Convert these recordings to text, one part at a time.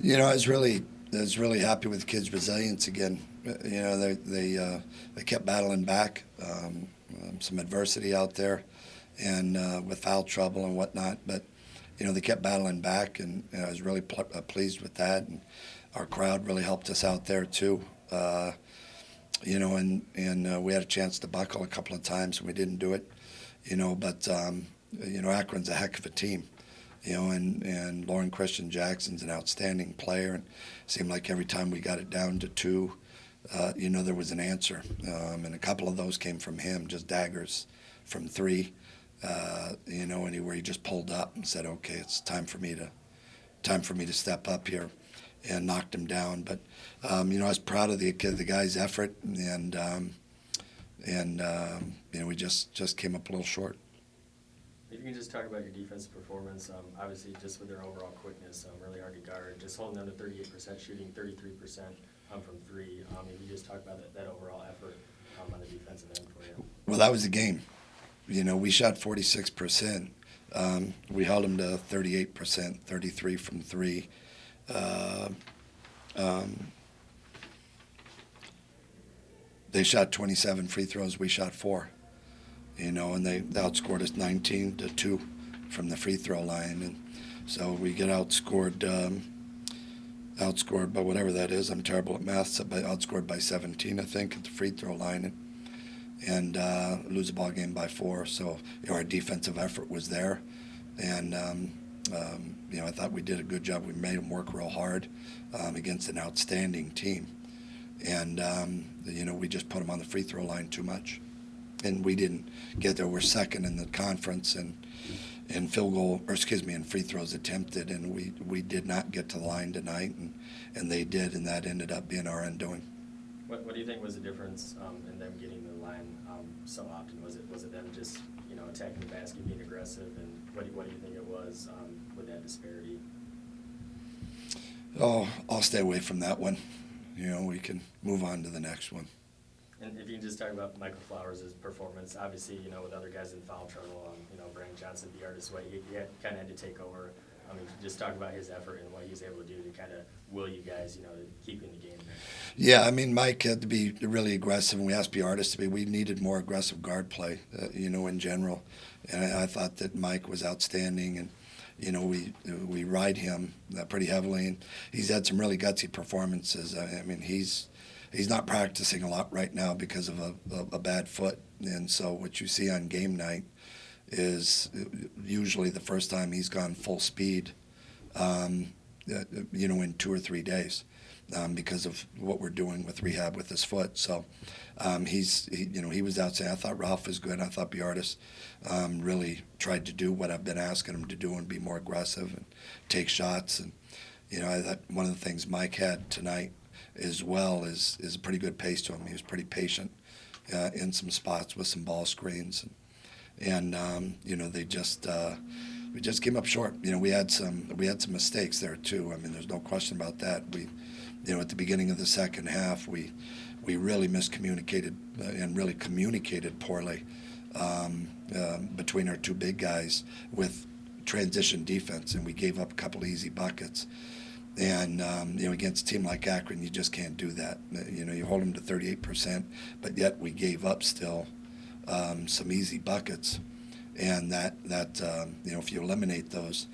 I was really happy with the kids' resilience again. They kept battling back, some adversity out there, and with foul trouble and whatnot. But they kept battling back, and I was really pleased with that. And our crowd really helped us out there too. And we had a chance to buckle a couple of times, and we didn't do it. But Akron's a heck of a team. And Lauren Christian Jackson's an outstanding player, and it seemed like every time we got it down to two, there was an answer, and a couple of those came from him, just daggers from three, where he just pulled up and said, "Okay, it's time for me to step up here," and knocked him down. But I was proud of the guy's effort, and we just came up a little short. If you can just talk about your defensive performance, obviously just with their overall quickness, really hard to guard, just holding them to 38%, shooting 33% from three. If you just talk about that overall effort on the defensive end for you. Well, that was the game. We shot 46%. We held them to 38%, 33 from three. They shot 27 free throws. We shot 4. And they outscored us 19-2 from the free throw line, and so we get outscored by whatever that is. I'm terrible at math, but outscored by 17, I think, at the free throw line, and lose the ball game by 4. So our defensive effort was there, and I thought we did a good job. We made them work real hard against an outstanding team, and we just put them on the free throw line too much. And we didn't get there. We're second in the conference in free throws attempted, and we did not get to the line tonight, and they did, and that ended up being our undoing. What do you think was the difference in them getting to the line so often? Was it them just attacking the basket, being aggressive, and what do you think it was with that disparity? Oh, I'll stay away from that one. We can move on to the next one. And if you can just talk about Michael Flowers' performance, obviously, with other guys in foul trouble, Brandon Johnson, the artist way, he kind of had to take over. Just talk about his effort and what he was able to do to kind of will you guys, to keep in the game there. Yeah, Mike had to be really aggressive, and we asked the artists to be. We needed more aggressive guard play, in general. And I thought that Mike was outstanding, and we ride him pretty heavily, and he's had some really gutsy performances. He's not practicing a lot right now because of a bad foot, and so what you see on game night is usually the first time he's gone full speed, in 2 or 3 days, because of what we're doing with rehab with his foot. So he was outstanding. I thought Ralph was good. I thought Bjartis really tried to do what I've been asking him to do and be more aggressive and take shots. And I thought one of the things Mike had tonight as well is a pretty good pace to him. He was pretty patient in some spots with some ball screens, and we just came up short. We had some mistakes there too. There's no question about that. We, at the beginning of the second half, we really miscommunicated and really communicated poorly between our two big guys with transition defense, and we gave up a couple of easy buckets. And, against a team like Akron, you just can't do that. You hold them to 38%, but yet we gave up still some easy buckets. And that if you eliminate those,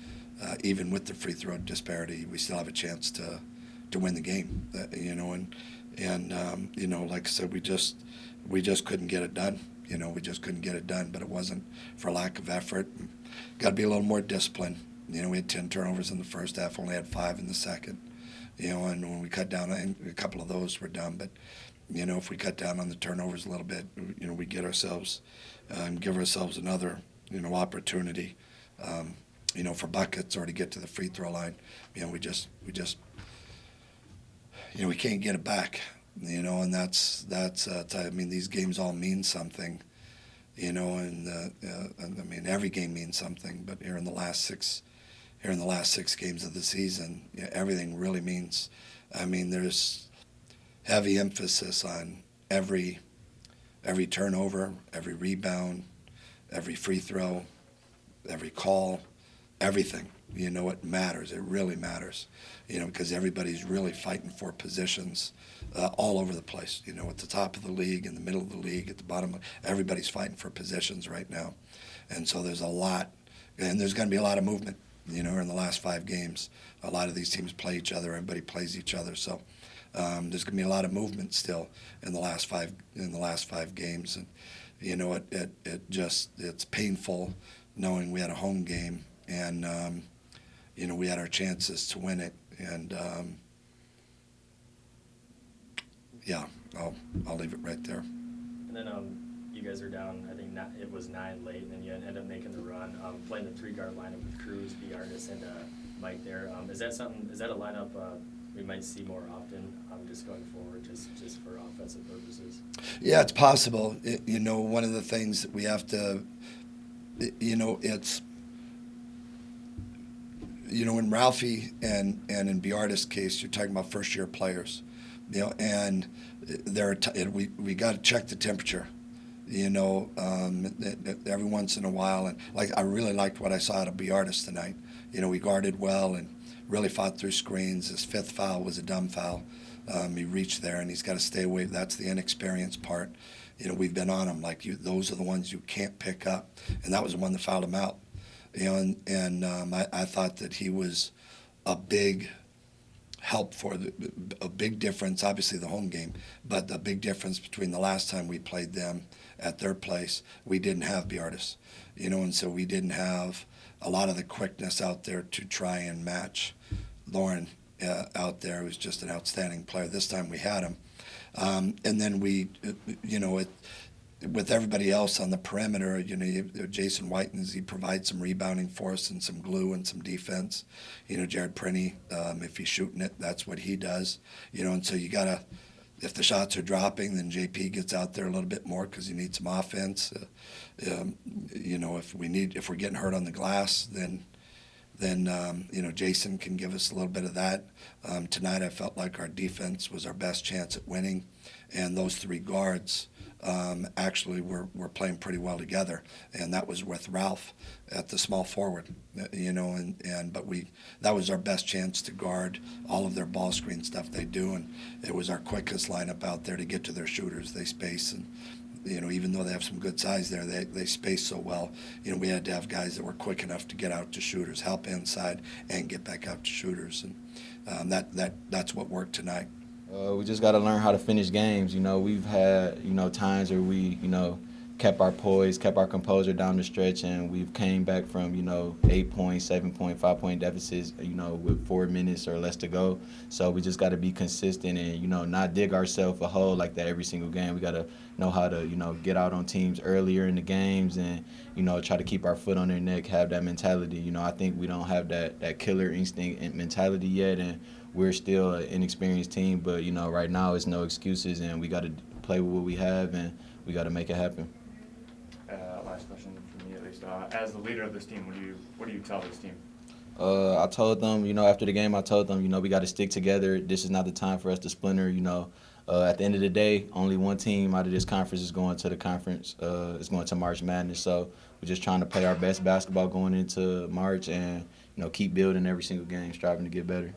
even with the free throw disparity, we still have a chance to win the game. Like I said, we just couldn't get it done. We just couldn't get it done, but it wasn't for lack of effort. Got to be a little more disciplined. We had 10 turnovers in the first half, only had 5 in the second. And when we cut down, and a couple of those were done, but, if we cut down on the turnovers a little bit, we give ourselves another, opportunity, for buckets or to get to the free throw line. We can't get it back, and that's these games all mean something, and every game means something, but here in the last 6 games of the season, everything really means. There's heavy emphasis on every turnover, every rebound, every free throw, every call, everything. You know, it matters. It really matters. You know, because everybody's really fighting for positions all over the place. You know, at the top of the league, in the middle of the league, at the bottom. Everybody's fighting for positions right now, and so there's a lot, and there's going to be a lot of movement. You know, in the last 5 games, a lot of these teams play each other. Everybody plays each other. So there's going to be a lot of movement still in the last 5 games, and you know, it's painful knowing we had a home game and you know, we had our chances to win it, and yeah, I'll leave it right there. And then you guys are down, I think it was 9 late, and then you end up making the run, playing the 3-guard lineup with Cruz, the artist, and Mike there. Is that a lineup we might see more often, just going forward, just for offensive purposes? Yeah, it's possible. You know, one of the things that we have to, you know, it's, you know, in Ralphie and in Biarda's case, you're talking about first-year players, you know, and we got to check the temperature, you know, every once in a while. And like, I really liked what I saw out of Biarda's tonight. You know, we guarded well and really fought through screens. His 5th foul was a dumb foul. He reached there, and he's got to stay away. That's the inexperienced part. You know, we've been on him. Like, those are the ones you can't pick up. And that was the one that fouled him out. You know, and I thought that he was a big help for a big difference, obviously the home game, but the big difference between the last time we played them at their place, we didn't have Biardas. You know, and so we didn't have a lot of the quickness out there to try and match Lauren out there, who's just an outstanding player. This time we had him. And then we, you know, with everybody else on the perimeter, you know, Jason Whitens, he provides some rebounding for us and some glue and some defense. You know, Jared Prenny, if he's shooting it, that's what he does. You know, and so you got to, if the shots are dropping, then JP gets out there a little bit more because he needs some offense. You know, if we're getting hurt on the glass, then you know, Jason can give us a little bit of that. Tonight I felt like our defense was our best chance at winning, and those 3 guards actually were playing pretty well together, and that was with Ralph at the small forward, you know, but that was our best chance to guard all of their ball screen stuff they do, and it was our quickest lineup out there to get to their shooters. They space, and you know, even though they have some good size there, they space so well. You know, we had to have guys that were quick enough to get out to shooters, help inside, and get back out to shooters, and that's what worked tonight. We just got to learn how to finish games. You know, we've had, you know, times where we, you know, kept our poise, kept our composure down the stretch, and we've came back from, you know, 8-point, 7-point, 5-point deficits, you know, with 4 minutes or less to go. So we just got to be consistent and, you know, not dig ourselves a hole like that every single game. We got to know how to, you know, get out on teams earlier in the games and, you know, try to keep our foot on their neck, have that mentality. You know, I think we don't have that killer instinct and mentality yet, and we're still an inexperienced team. But, you know, right now it's no excuses, and we got to play with what we have, and we got to make it happen. Last question from me, at least. As the leader of this team, what do you tell this team? I told them, you know, after the game, I told them, you know, we got to stick together. This is not the time for us to splinter. You know, at the end of the day, only one team out of this conference is going to the conference. Is going to March Madness. So we're just trying to play our best basketball going into March and, you know, keep building every single game, striving to get better.